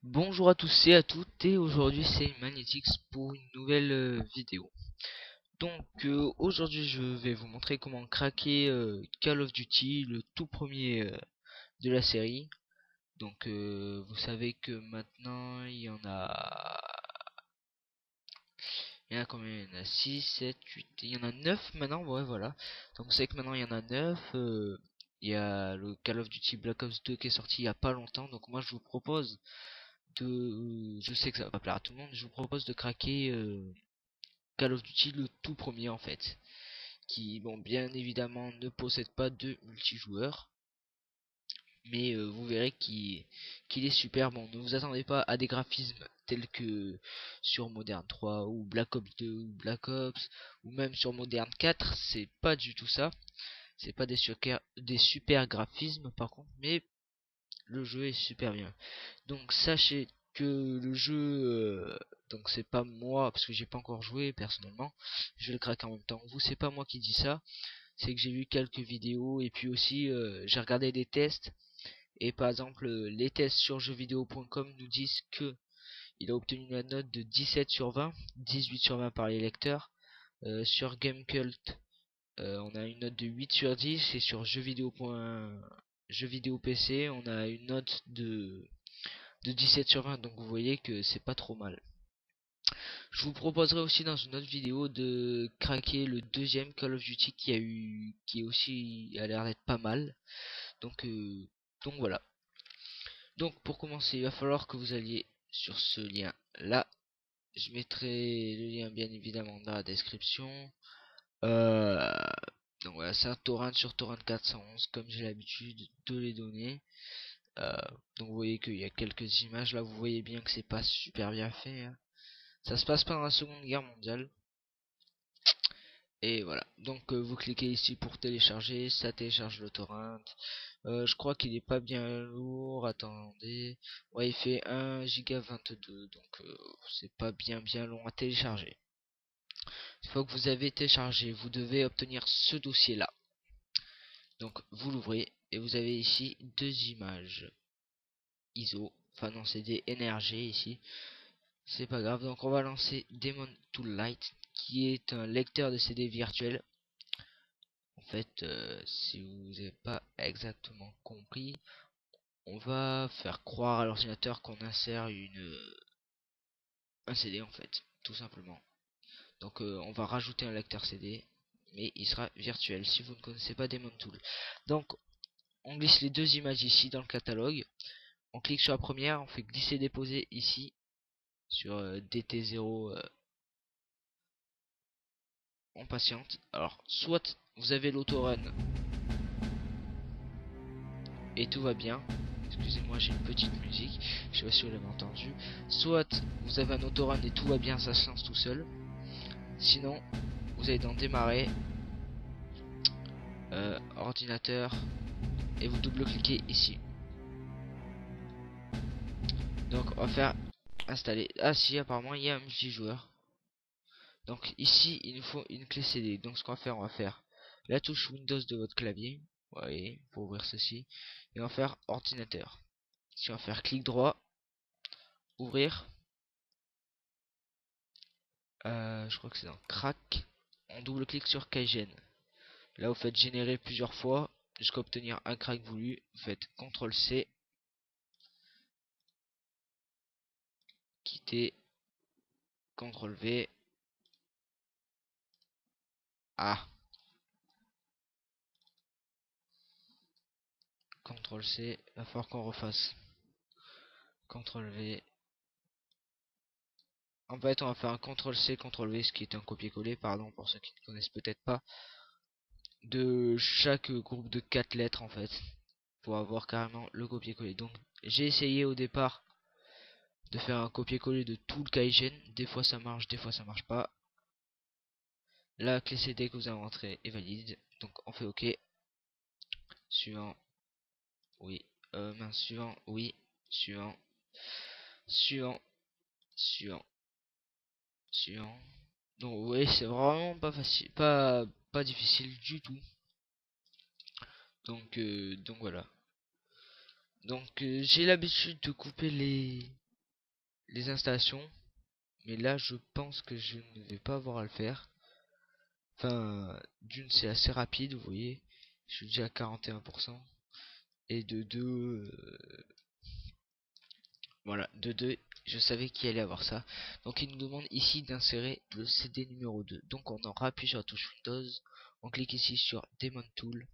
Bonjour à tous et à toutes, et aujourd'hui c'est Magnétix pour une nouvelle vidéo. Donc aujourd'hui je vais vous montrer comment craquer Call of Duty, le tout premier de la série. Donc vous savez que maintenant il y en a combien? Il y en a 6, 7, 8, il y en a 9 maintenant, ouais voilà. Donc vous savez que maintenant il y en a 9. Il y a le Call of Duty Black Ops 2 qui est sorti il y a pas longtemps, donc moi je vous propose je sais que ça va pas plaire à tout le monde, je vous propose de craquer Call of Duty le tout premier en fait, qui bon bien évidemment ne possède pas de multijoueur, mais vous verrez qu'il est super bon. Ne vous attendez pas à des graphismes tels que sur Modern 3 ou Black Ops 2 ou Black Ops ou même sur Modern 4, c'est pas du tout ça. C'est pas des super graphismes par contre, mais le jeu est super bien. Donc sachez que le jeu, donc c'est pas moi parce que j'ai pas encore joué personnellement. Je vais le craquer en même temps. Vous, c'est pas moi qui dis ça, c'est que j'ai vu quelques vidéos et puis aussi j'ai regardé des tests. Et par exemple, les tests sur jeuxvideo.com nous disent que il a obtenu la note de 17 sur 20, 18 sur 20 par les lecteurs. Sur Gamecult, on a une note de 8 sur 10 et sur jeuxvideo PC, on a une note de 17 sur 20, donc vous voyez que c'est pas trop mal. Je vous proposerai aussi dans une autre vidéo de craquer le deuxième Call of Duty qui est aussi a l'air d'être pas mal. Donc voilà. Donc pour commencer, il va falloir que vous alliez sur ce lien là. Je mettrai le lien bien évidemment dans la description. Euh, donc voilà, c'est un torrent sur torrent 411 comme j'ai l'habitude de les donner. Euh, donc vous voyez qu'il y a quelques images là, vous voyez bien que c'est pas super bien fait, hein. Ça se passe pendant la Seconde Guerre mondiale. Et voilà. Donc vous cliquez ici pour télécharger. Ça télécharge le torrent. Je crois qu'il est pas bien lourd. Attendez. Ouais, il fait 1 Go 22. Donc c'est pas bien long à télécharger. Une fois que vous avez téléchargé, vous devez obtenir ce dossier là. Donc vous l'ouvrez et vous avez ici deux images ISO. Enfin non, c'est des NRG ici. C'est pas grave. Donc on va lancer Demon Tool Light, qui est un lecteur de CD virtuel. En fait, si vous n'avez pas exactement compris, on va faire croire à l'ordinateur qu'on insère un CD en fait, tout simplement. Donc on va rajouter un lecteur CD, mais il sera virtuel si vous ne connaissez pas Demon Tool. Donc on glisse les deux images ici dans le catalogue. On clique sur la première, on fait glisser déposer ici sur DT0. On patiente. Alors soit vous avez l'autorun et tout va bien. Excusez-moi, j'ai une petite musique, je sais pas si vous l'avez entendu. Soit vous avez un autorun et tout va bien, ça se lance tout seul. Sinon, vous allez dans démarrer, ordinateur, et vous double-cliquez ici. Donc on va faire installer. Ah si, apparemment il y a un multijoueur. Donc ici il nous faut une clé CD. Donc ce qu'on va faire, on va faire la touche Windows de votre clavier. Vous voyez, pour ouvrir ceci. Et on va faire ordinateur. Si on va faire clic droit, ouvrir. Je crois que c'est dans crack. On double-clique sur Kaigen. Là, vous faites générer plusieurs fois jusqu'à obtenir un crack voulu. Vous faites CTRL C, quitter, CTRL V. Ah, CTRL C. Il va falloir qu'on refasse. CTRL V. En fait, on va faire un CTRL C, CTRL V, ce qui est un copier-coller, pardon, pour ceux qui ne connaissent peut-être pas, de chaque groupe de 4 lettres en fait, pour avoir carrément le copier-coller. Donc, j'ai essayé au départ de faire un copier-coller de tout le Kaigen. Des fois ça marche, des fois ça marche pas. La clé CD que vous avez rentrée est valide, donc on fait OK. Suivant, oui. Suivant, oui. Suivant, suivant, suivant, suivant. Donc oui, c'est vraiment pas facile, pas difficile du tout. Donc voilà. Donc j'ai l'habitude de couper les installations, mais là je pense que je ne vais pas avoir à le faire. Enfin, d'une c'est assez rapide, vous voyez, je suis déjà à 41%, et de deux, voilà, de deux, je savais qu'il allait avoir ça. Donc il nous demande ici d'insérer le CD numéro 2. Donc on en rappuie sur la touche Windows, on clique ici sur Demon Tool,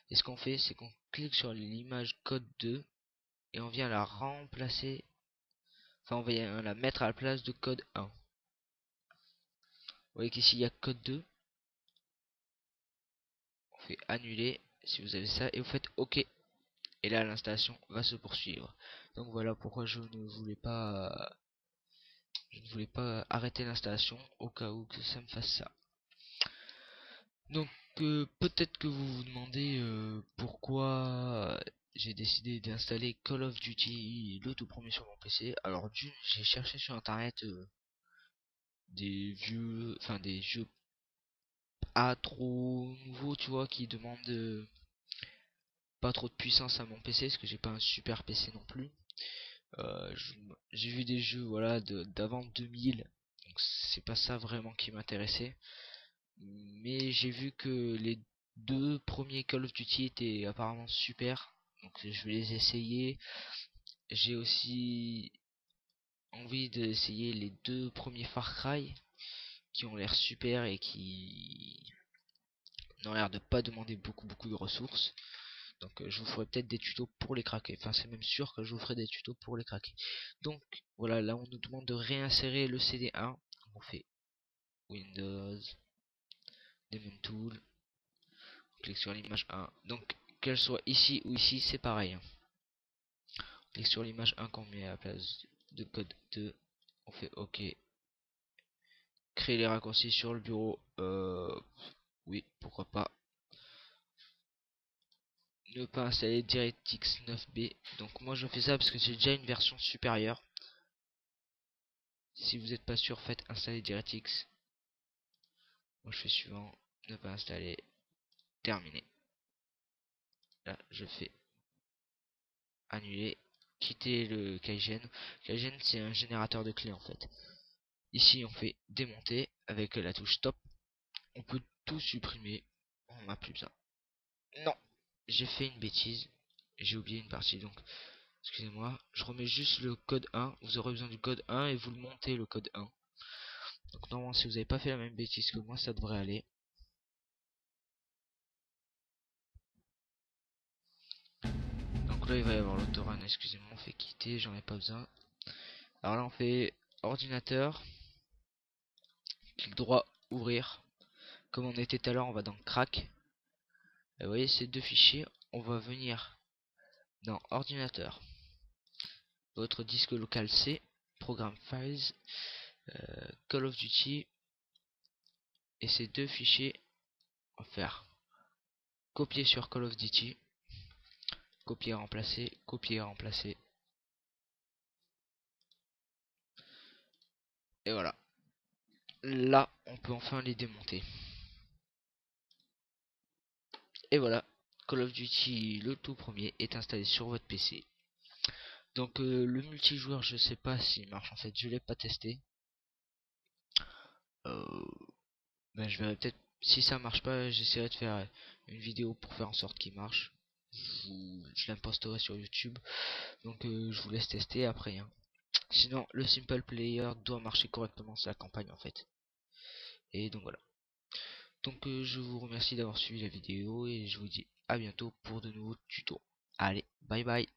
et ce qu'on fait c'est qu'on clique sur l'image code 2 et on vient la remplacer, enfin on vient la mettre à la place de code 1. Vous voyez qu'ici il y a code 2, on fait annuler si vous avez ça et vous faites OK, et là l'installation va se poursuivre. Donc voilà pourquoi je ne voulais pas arrêter l'installation au cas où que ça me fasse ça. Donc peut-être que vous vous demandez pourquoi j'ai décidé d'installer Call of Duty le tout premier sur mon PC. Alors d'une, j'ai cherché sur internet des jeux pas trop nouveaux, tu vois, qui demandent pas trop de puissance à mon PC, parce que j'ai pas un super PC non plus. J'ai vu des jeux voilà d'avant 2000, donc c'est pas ça vraiment qui m'intéressait. Mais j'ai vu que les deux premiers Call of Duty étaient apparemment super, donc je vais les essayer. J'ai aussi envie d'essayer les deux premiers Far Cry qui ont l'air super et qui n'ont l'air de pas demander beaucoup de ressources. Donc je vous ferai peut-être des tutos pour les craquer. Enfin c'est même sûr que je vous ferai des tutos pour les craquer. Donc voilà, là on nous demande de réinsérer le CD1. On fait Windows, Demon Tool, on clique sur l'image 1. Donc qu'elle soit ici ou ici, c'est pareil. On clique sur l'image 1 qu'on met à la place de code 2. On fait OK. Créer les raccourcis sur le bureau. Oui, pourquoi pas. Ne pas installer DirectX 9B. Donc moi je fais ça parce que c'est déjà une version supérieure. Si vous n'êtes pas sûr, faites installer DirectX. Moi je fais suivant, ne pas installer, terminé. Là je fais annuler, quitter le Kaigen. Kaigen c'est un générateur de clés en fait. Ici on fait démonter avec la touche stop. On peut tout supprimer, on n'a plus besoin. Non, j'ai fait une bêtise, j'ai oublié une partie donc excusez-moi. Je remets juste le code 1, vous aurez besoin du code 1 et vous le montez le code 1. Donc normalement si vous n'avez pas fait la même bêtise que moi ça devrait aller. Donc là il va y avoir l'autorun, excusez-moi, on fait quitter, j'en ai pas besoin. Alors là on fait ordinateur, clic droit, ouvrir. Comme on était tout à l'heure, on va dans crack. Et vous voyez ces deux fichiers, on va venir dans ordinateur. Votre disque local C, programme files, Call of Duty. Et ces deux fichiers, on va faire copier sur Call of Duty, copier, remplacer, copier, remplacer. Et voilà. Là, on peut enfin les démonter. Et voilà, Call of Duty, le tout premier, est installé sur votre PC. Donc le multijoueur, je sais pas s'il marche en fait, je l'ai pas testé. Ben, je verrai peut-être, si ça marche pas, j'essaierai de faire une vidéo pour faire en sorte qu'il marche. Je l'imposterai sur YouTube. Donc je vous laisse tester après, hein. Sinon le simple player doit marcher correctement, c'est la campagne en fait. Et donc voilà. Donc je vous remercie d'avoir suivi la vidéo et je vous dis à bientôt pour de nouveaux tutos. Allez, bye bye.